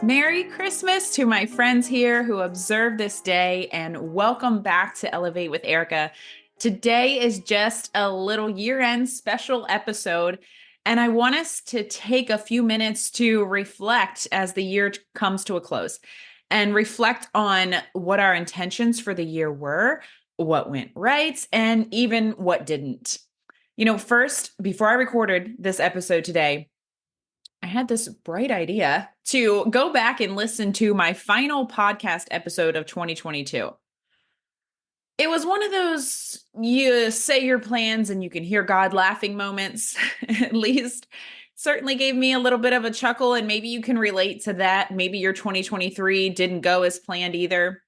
Merry Christmas to my friends here who observe this day, and welcome back to Elevate with Erica. Today is just a little year-end special episode, and I want us to take a few minutes to reflect as the year comes to a close and reflect on what our intentions for the year were, what went right, and even what didn't. First, before I recorded this episode today, I had this bright idea to go back and listen to my final podcast episode of 2022. It was one of those you say your plans and you can hear God laughing moments. At least certainly gave me a little bit of a chuckle, and maybe you can relate to that. Maybe your 2023 didn't go as planned either.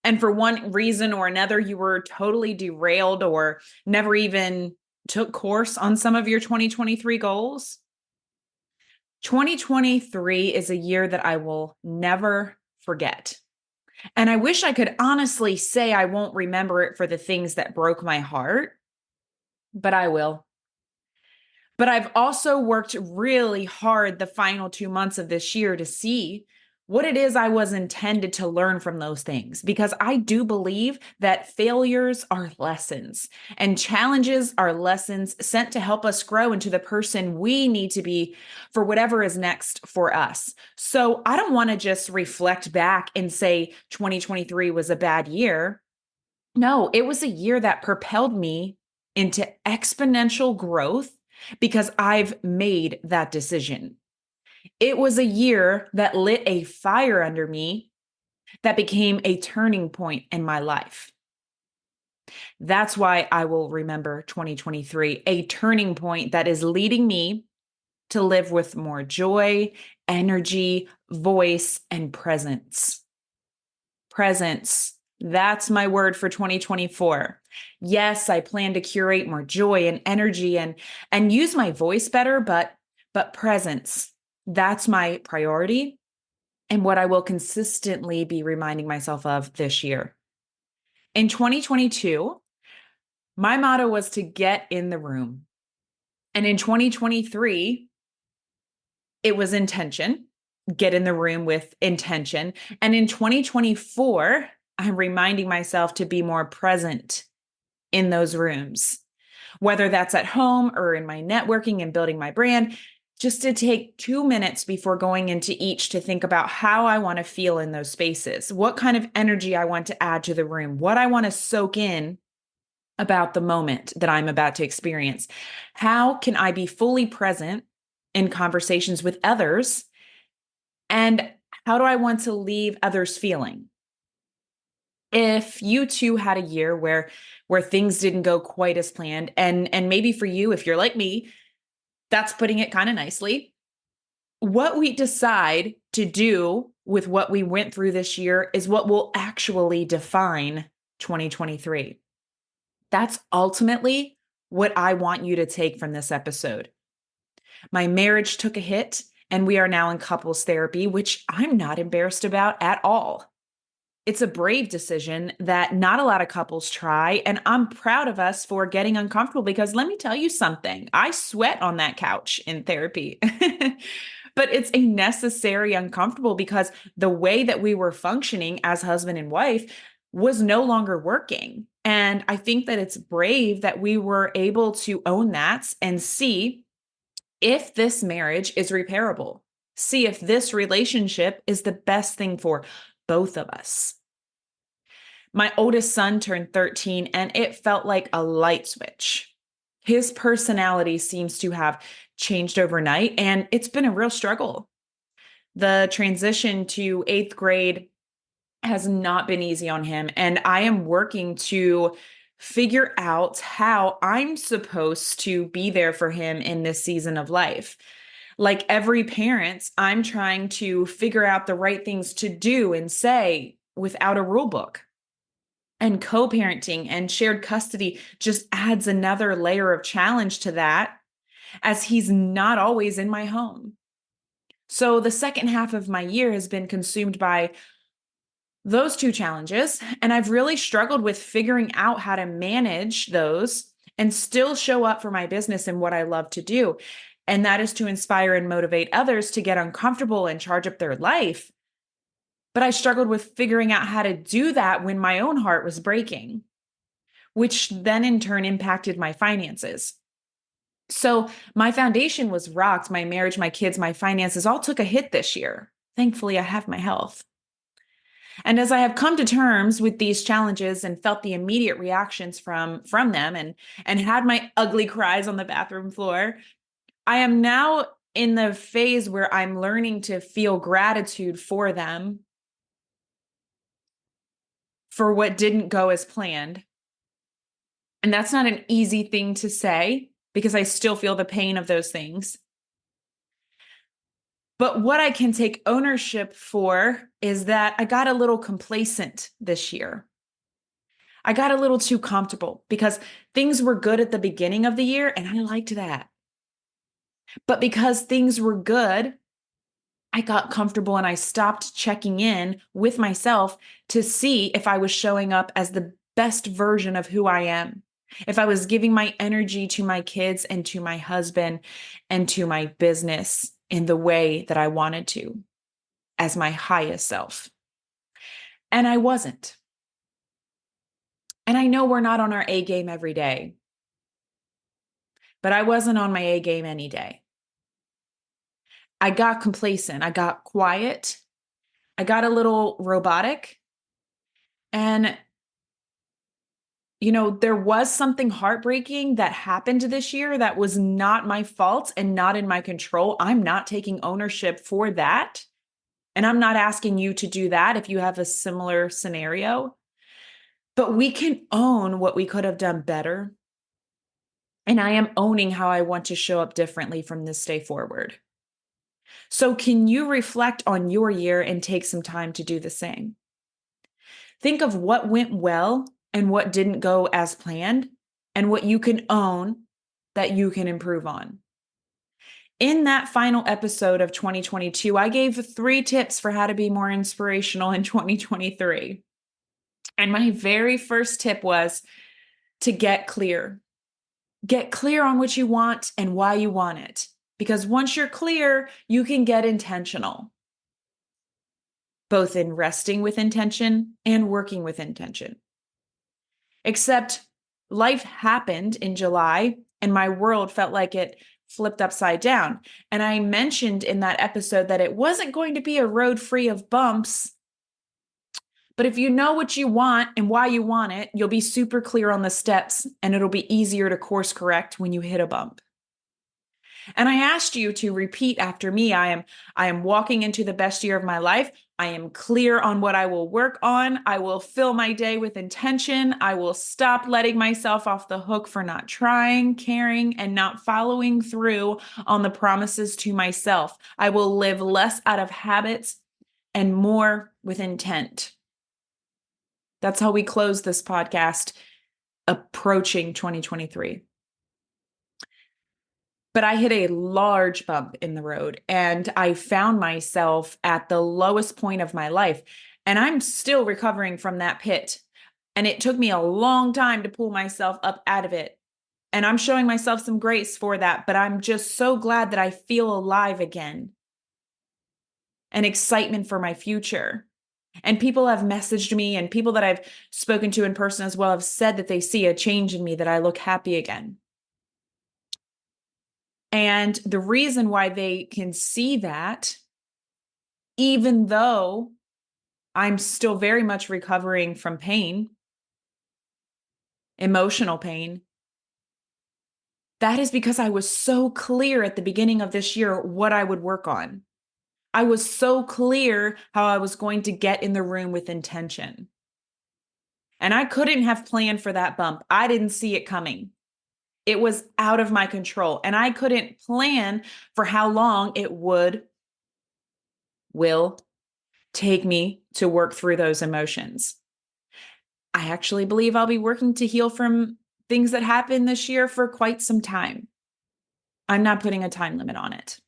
And for one reason or another, you were totally derailed or never even took course on some of your 2023 goals. 2023 is a year that I will never forget. And I wish I could honestly say I won't remember it for the things that broke my heart, but I will. But I've also worked really hard the final 2 months of this year to see what it is I was intended to learn from those things, because I do believe that failures are lessons and challenges are lessons sent to help us grow into the person we need to be for whatever is next for us. So I don't want to just reflect back and say 2023 was a bad year. No, it was a year that propelled me into exponential growth because I've made that decision. It was a year that lit a fire under me that became a turning point in my life. That's why I will remember 2023, a turning point that is leading me to live with more joy, energy, voice, and presence. Presence. That's my word for 2024. Yes, I plan to curate more joy and energy and use my voice better, but presence. That's my priority and what I will consistently be reminding myself of this year. In 2022, my motto was to get in the room. And in 2023, it was intention, get in the room with intention. And in 2024, I'm reminding myself to be more present in those rooms, whether that's at home or in my networking and building my brand, just to take 2 minutes before going into each to think about how I want to feel in those spaces, what kind of energy I want to add to the room, what I want to soak in about the moment that I'm about to experience. How can I be fully present in conversations with others? And how do I want to leave others feeling? If you too had a year where things didn't go quite as planned, and maybe for you, if you're like me, that's putting it kind of nicely. What we decide to do with what we went through this year is what will actually define 2023. That's ultimately what I want you to take from this episode. My marriage took a hit, and we are now in couples therapy, which I'm not embarrassed about at all. It's a brave decision that not a lot of couples try, and I'm proud of us for getting uncomfortable, because let me tell you something, I sweat on that couch in therapy. But it's a necessary uncomfortable because the way that we were functioning as husband and wife was no longer working. And I think that it's brave that we were able to own that and see if this marriage is repairable. See if this relationship is the best thing for both of us. My oldest son turned 13, and it felt like a light switch. His personality seems to have changed overnight, and it's been a real struggle. The transition to 8th grade has not been easy on him, and I am working to figure out how I'm supposed to be there for him in this season of life. Like every parent, I'm trying to figure out the right things to do and say without a rule book. And co-parenting and shared custody just adds another layer of challenge to that, as he's not always in my home. So the second half of my year has been consumed by those two challenges, and I've really struggled with figuring out how to manage those and still show up for my business and what I love to do. And that is to inspire and motivate others to get uncomfortable and charge up their life, But I struggled with figuring out how to do that when my own heart was breaking, which then in turn impacted my finances. So my foundation was rocked. My marriage, my kids, my finances all took a hit this year. Thankfully, I have my health. And as I have come to terms with these challenges and felt the immediate reactions from them and had my ugly cries on the bathroom floor, I am now in the phase where I'm learning to feel gratitude for them for what didn't go as planned. And that's not an easy thing to say because I still feel the pain of those things. But what I can take ownership for is that I got a little complacent this year. I got a little too comfortable because things were good at the beginning of the year and I liked that. But because things were good, I got comfortable and I stopped checking in with myself to see if I was showing up as the best version of who I am. If I was giving my energy to my kids and to my husband and to my business in the way that I wanted to, as my highest self. And I wasn't. And I know we're not on our A game every day, but I wasn't on my A game any day. I got complacent. I got quiet. I got a little robotic. And, there was something heartbreaking that happened this year that was not my fault and not in my control. I'm not taking ownership for that. And I'm not asking you to do that if you have a similar scenario. But we can own what we could have done better. And I am owning how I want to show up differently from this day forward. So can you reflect on your year and take some time to do the same? Think of what went well and what didn't go as planned and what you can own that you can improve on. In that final episode of 2022, I gave 3 tips for how to be more inspirational in 2023. And my very first tip was to get clear. Get clear on what you want and why you want it. Because once you're clear, you can get intentional, both in resting with intention and working with intention. Except life happened in July and my world felt like it flipped upside down. And I mentioned in that episode that it wasn't going to be a road free of bumps. But if you know what you want and why you want it, you'll be super clear on the steps and it'll be easier to course correct when you hit a bump. And I asked you to repeat after me. I am walking into the best year of my life. I am clear on what I will work on. I will fill my day with intention. I will stop letting myself off the hook for not trying, caring, and not following through on the promises to myself. I will live less out of habits and more with intent. That's how we close this podcast approaching 2023. But I hit a large bump in the road and I found myself at the lowest point of my life. And I'm still recovering from that pit. And it took me a long time to pull myself up out of it. And I'm showing myself some grace for that. But I'm just so glad that I feel alive again and excitement for my future. And people have messaged me and people that I've spoken to in person as well have said that they see a change in me, that I look happy again. And the reason why they can see that, even though I'm still very much recovering from pain, emotional pain, that is because I was so clear at the beginning of this year what I would work on. I was so clear how I was going to get in the room with intention. And I couldn't have planned for that bump. I didn't see it coming. It was out of my control. And I couldn't plan for how long it will take me to work through those emotions. I actually believe I'll be working to heal from things that happened this year for quite some time. I'm not putting a time limit on it.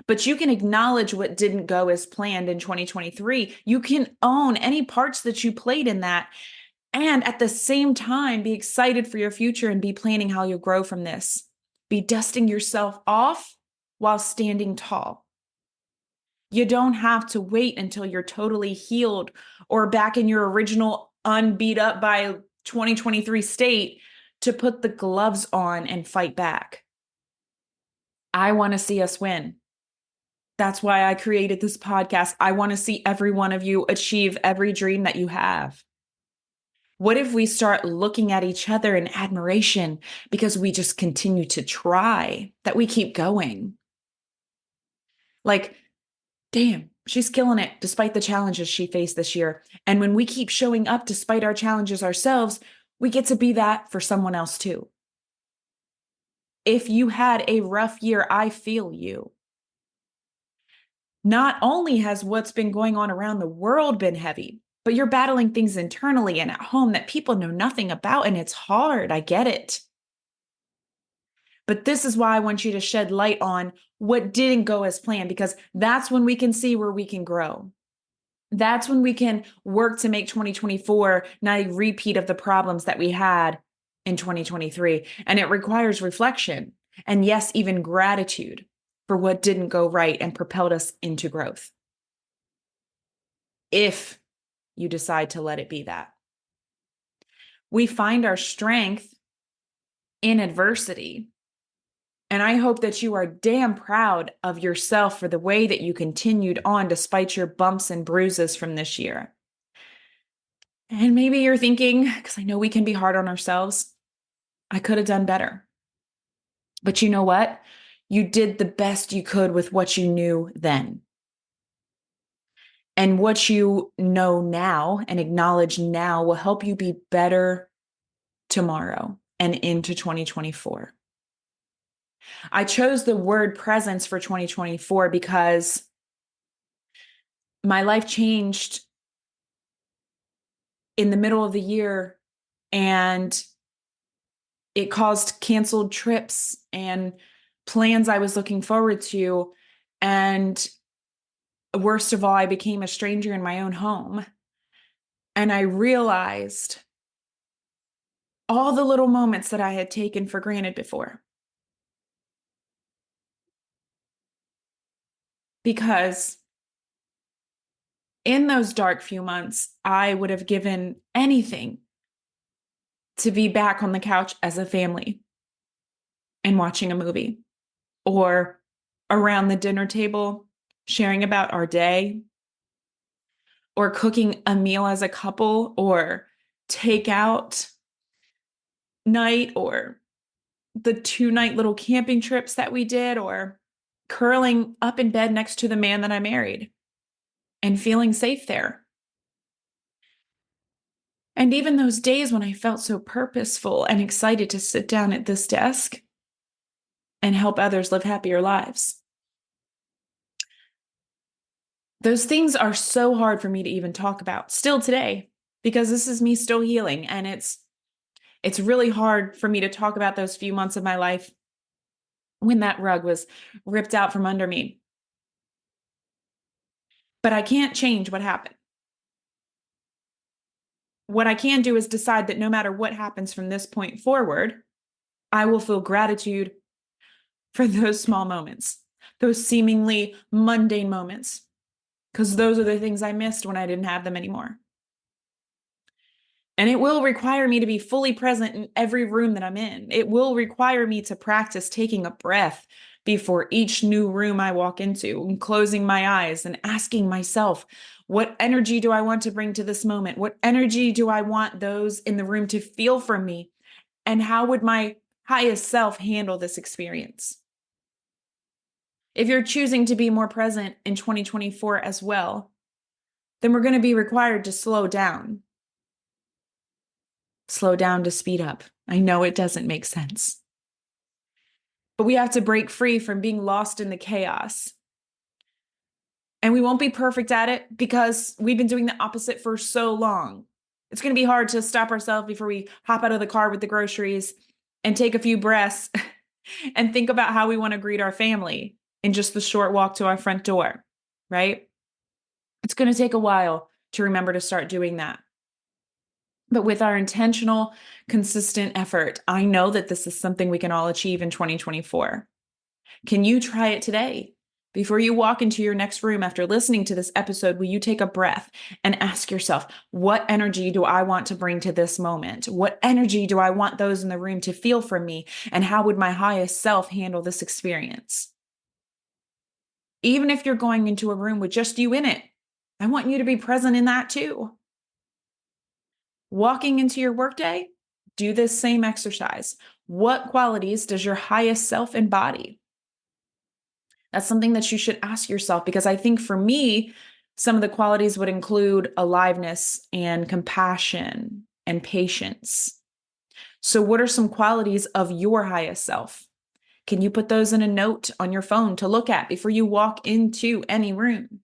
But you can acknowledge what didn't go as planned in 2023. You can own any parts that you played in that. And at the same time, be excited for your future and be planning how you'll grow from this. Be dusting yourself off while standing tall. You don't have to wait until you're totally healed or back in your original unbeat up by 2023 state to put the gloves on and fight back. I want to see us win. That's why I created this podcast. I want to see every one of you achieve every dream that you have. What if we start looking at each other in admiration because we just continue to try, that we keep going? Like, damn, she's killing it despite the challenges she faced this year. And when we keep showing up despite our challenges ourselves, we get to be that for someone else too. If you had a rough year, I feel you. Not only has what's been going on around the world been heavy, but you're battling things internally and at home that people know nothing about, and it's hard. I get it. But this is why I want you to shed light on what didn't go as planned, because that's when we can see where we can grow. That's when we can work to make 2024 not a repeat of the problems that we had in 2023. And it requires reflection and, yes, even gratitude for what didn't go right and propelled us into growth. If you decide to let it be that. We find our strength in adversity. And I hope that you are damn proud of yourself for the way that you continued on despite your bumps and bruises from this year. And maybe you're thinking, because I know we can be hard on ourselves, I could have done better. But you know what? You did the best you could with what you knew then. And what you know now and acknowledge now will help you be better tomorrow and into 2024. I chose the word presence for 2024 because my life changed in the middle of the year, and it caused canceled trips and plans I was looking forward to. And worst of all, I became a stranger in my own home. And I realized all the little moments that I had taken for granted before. Because in those dark few months, I would have given anything to be back on the couch as a family and watching a movie, or around the dinner table sharing about our day, or cooking a meal as a couple, or takeout night, or the 2-night little camping trips that we did, or curling up in bed next to the man that I married and feeling safe there. And even those days when I felt so purposeful and excited to sit down at this desk and help others live happier lives. Those things are so hard for me to even talk about still today, because this is me still healing. And it's really hard for me to talk about those few months of my life when that rug was ripped out from under me. But I can't change what happened. What I can do is decide that no matter what happens from this point forward, I will feel gratitude for those small moments, those seemingly mundane moments, because those are the things I missed when I didn't have them anymore. And it will require me to be fully present in every room that I'm in. It will require me to practice taking a breath before each new room I walk into, and closing my eyes and asking myself, what energy do I want to bring to this moment? What energy do I want those in the room to feel from me? And how would my highest self handle this experience? If you're choosing to be more present in 2024 as well, then we're going to be required to slow down. Slow down to speed up. I know it doesn't make sense. But we have to break free from being lost in the chaos. And we won't be perfect at it because we've been doing the opposite for so long. It's going to be hard to stop ourselves before we hop out of the car with the groceries and take a few breaths and think about how we want to greet our family in just the short walk to our front door, right? It's going to take a while to remember to start doing that. But with our intentional, consistent effort, I know that this is something we can all achieve in 2024. Can you try it today? Before you walk into your next room after listening to this episode, will you take a breath and ask yourself, what energy do I want to bring to this moment? What energy do I want those in the room to feel from me? And how would my highest self handle this experience? Even if you're going into a room with just you in it, I want you to be present in that too. Walking into your workday, do this same exercise. What qualities does your highest self embody? That's something that you should ask yourself, because I think for me, some of the qualities would include aliveness and compassion and patience. So, what are some qualities of your highest self? Can you put those in a note on your phone to look at before you walk into any room,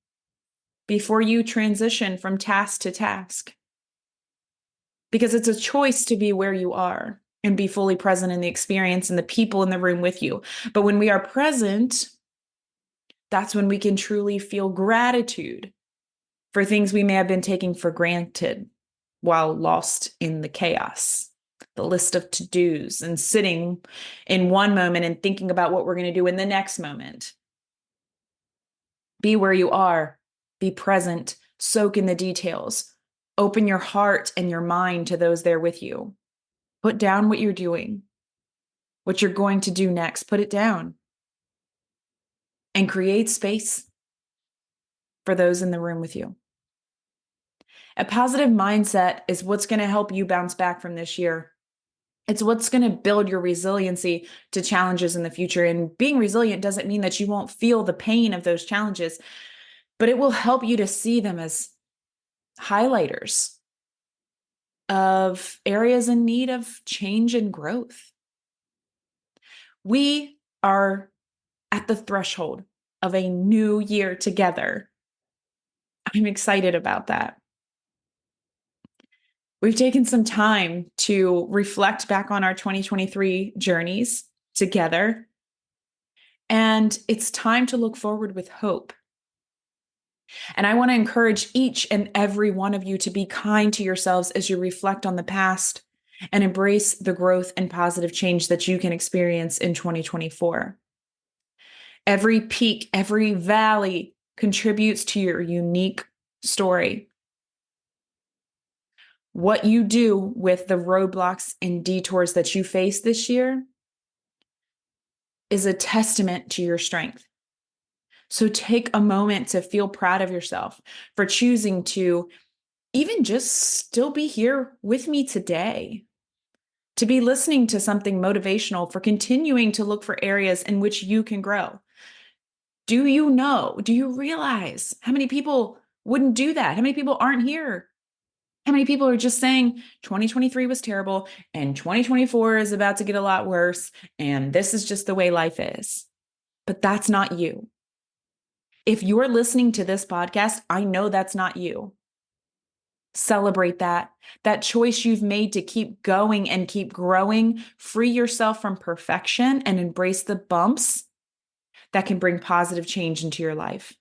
before you transition from task to task? Because it's a choice to be where you are and be fully present in the experience and the people in the room with you. But when we are present, that's when we can truly feel gratitude for things we may have been taking for granted while lost in the chaos, the list of to-dos, and sitting in one moment and thinking about what we're going to do in the next moment. Be where you are, be present, soak in the details, open your heart and your mind to those there with you. Put down what you're doing, what you're going to do next, put it down, and create space for those in the room with you. A positive mindset is what's going to help you bounce back from this year. It's what's going to build your resiliency to challenges in the future. And being resilient doesn't mean that you won't feel the pain of those challenges, but it will help you to see them as highlighters of areas in need of change and growth. We are at the threshold of a new year together. I'm excited about that. We've taken some time to reflect back on our 2023 journeys together, and it's time to look forward with hope. And I want to encourage each and every one of you to be kind to yourselves as you reflect on the past and embrace the growth and positive change that you can experience in 2024. Every peak, every valley contributes to your unique story. What you do with the roadblocks and detours that you face this year is a testament to your strength. So take a moment to feel proud of yourself for choosing to even just still be here with me today, to be listening to something motivational, for continuing to look for areas in which you can grow. Do you realize how many people wouldn't do that? How many people aren't here? How many people are just saying 2023 was terrible and 2024 is about to get a lot worse and this is just the way life is? But that's not you. If you're listening to this podcast, I know that's not you. Celebrate that choice you've made to keep going and keep growing. Free yourself from perfection and embrace the bumps that can bring positive change into your life.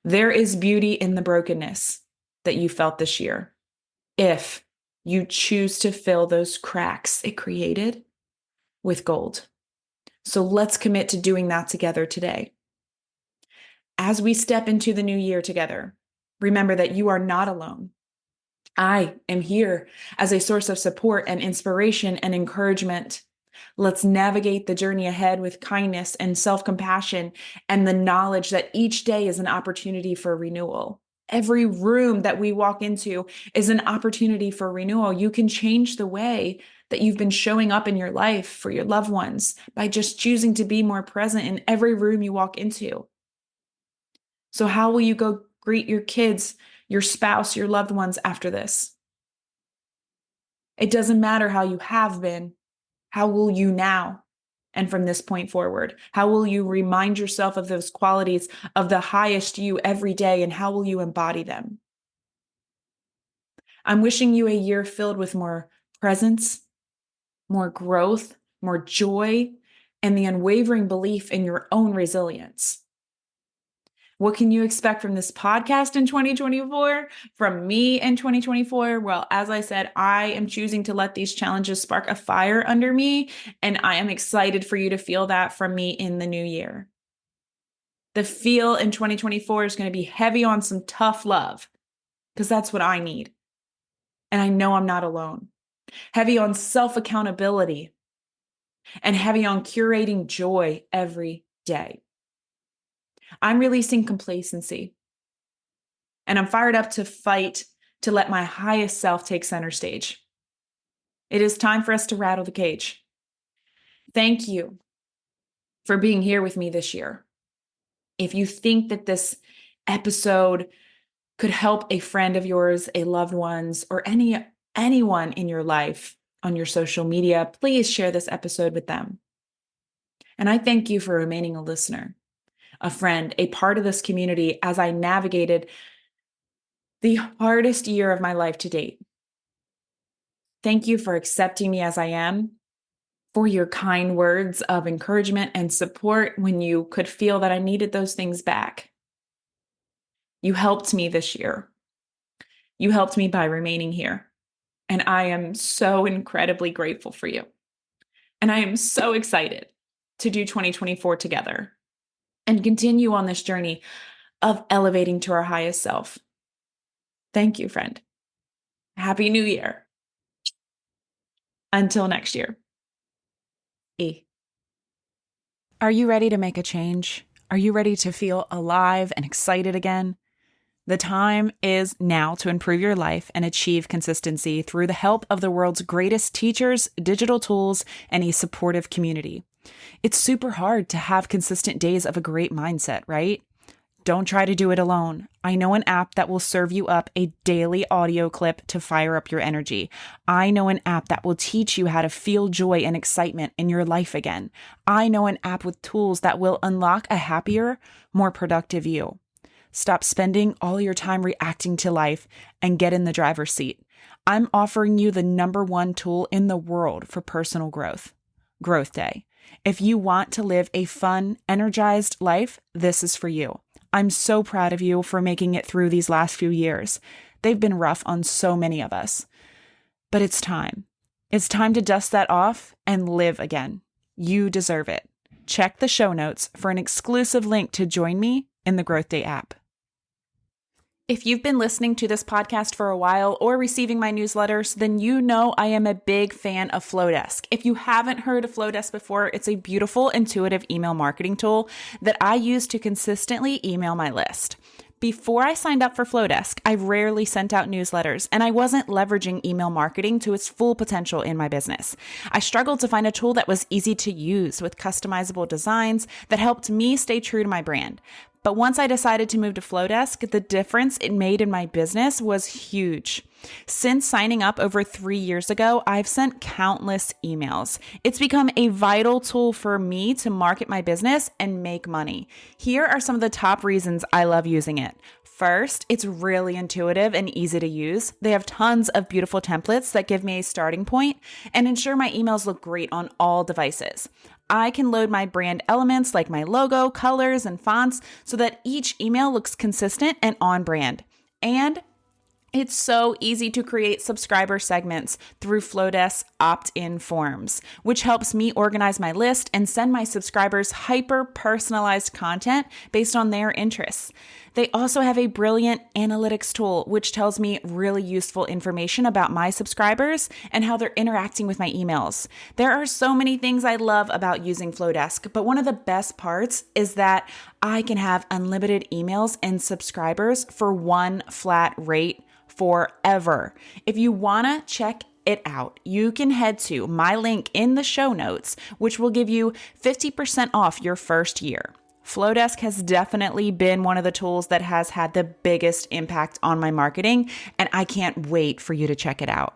There is beauty in the brokenness that you felt this year, if you choose to fill those cracks it created with gold. So let's commit to doing that together today. As we step into the new year together, remember that you are not alone. I am here as a source of support and inspiration and encouragement. Let's navigate the journey ahead with kindness and self-compassion and the knowledge that each day is an opportunity for renewal. Every room that we walk into is an opportunity for renewal. You can change the way that you've been showing up in your life for your loved ones by just choosing to be more present in every room you walk into. So how will you go greet your kids, your spouse, your loved ones after this? It doesn't matter how you have been. How will you now? And from this point forward, how will you remind yourself of those qualities of the highest you every day, and how will you embody them? I'm wishing you a year filled with more presence, more growth, more joy, and the unwavering belief in your own resilience. What can you expect from this podcast in 2024? From me in 2024? Well, as I said, I am choosing to let these challenges spark a fire under me, and I am excited for you to feel that from me in the new year. The feel in 2024 is going to be heavy on some tough love because that's what I need. And I know I'm not alone. Heavy on self-accountability and heavy on curating joy every day. I'm releasing complacency and I'm fired up to fight to let my highest self take center stage. It is time for us to rattle the cage. Thank you for being here with me this year. If you think that this episode could help a friend of yours, a loved one's, or anyone in your life on your social media, please share this episode with them. And I thank you for remaining a listener, a friend, a part of this community as I navigated the hardest year of my life to date. Thank you for accepting me as I am, for your kind words of encouragement and support when you could feel that I needed those things back. You helped me this year. You helped me by remaining here. And I am so incredibly grateful for you. And I am so excited to do 2024 together and continue on this journey of elevating to our highest self. Thank you, friend. Happy New Year. Until next year. E. Are you ready to make a change? Are you ready to feel alive and excited again? The time is now to improve your life and achieve consistency through the help of the world's greatest teachers, digital tools, and a supportive community. It's super hard to have consistent days of a great mindset, right? Don't try to do it alone. I know an app that will serve you up a daily audio clip to fire up your energy. I know an app that will teach you how to feel joy and excitement in your life again. I know an app with tools that will unlock a happier, more productive you. Stop spending all your time reacting to life and get in the driver's seat. I'm offering you the #1 tool in the world for personal growth, Growth Day. If you want to live a fun, energized life, this is for you. I'm so proud of you for making it through these last few years. They've been rough on so many of us. But it's time. It's time to dust that off and live again. You deserve it. Check the show notes for an exclusive link to join me in the Growth Day app. If you've been listening to this podcast for a while or receiving my newsletters, then you know I am a big fan of Flowdesk. If you haven't heard of Flowdesk before, it's a beautiful, intuitive email marketing tool that I use to consistently email my list. Before I signed up for Flowdesk, I rarely sent out newsletters, and I wasn't leveraging email marketing to its full potential in my business. I struggled to find a tool that was easy to use with customizable designs that helped me stay true to my brand. But once I decided to move to Flowdesk, the difference it made in my business was huge. Since signing up over 3 years ago, I've sent countless emails. It's become a vital tool for me to market my business and make money. Here are some of the top reasons I love using it. First, it's really intuitive and easy to use. They have tons of beautiful templates that give me a starting point and ensure my emails look great on all devices. I can load my brand elements like my logo, colors, and fonts so that each email looks consistent and on brand. And it's so easy to create subscriber segments through Flowdesk's opt-in forms, which helps me organize my list and send my subscribers hyper-personalized content based on their interests. They also have a brilliant analytics tool, which tells me really useful information about my subscribers and how they're interacting with my emails. There are so many things I love about using Flowdesk, but one of the best parts is that I can have unlimited emails and subscribers for one flat rate forever. If you want to check it out, you can head to my link in the show notes, which will give you 50% off your first year. Flowdesk has definitely been one of the tools that has had the biggest impact on my marketing, and I can't wait for you to check it out.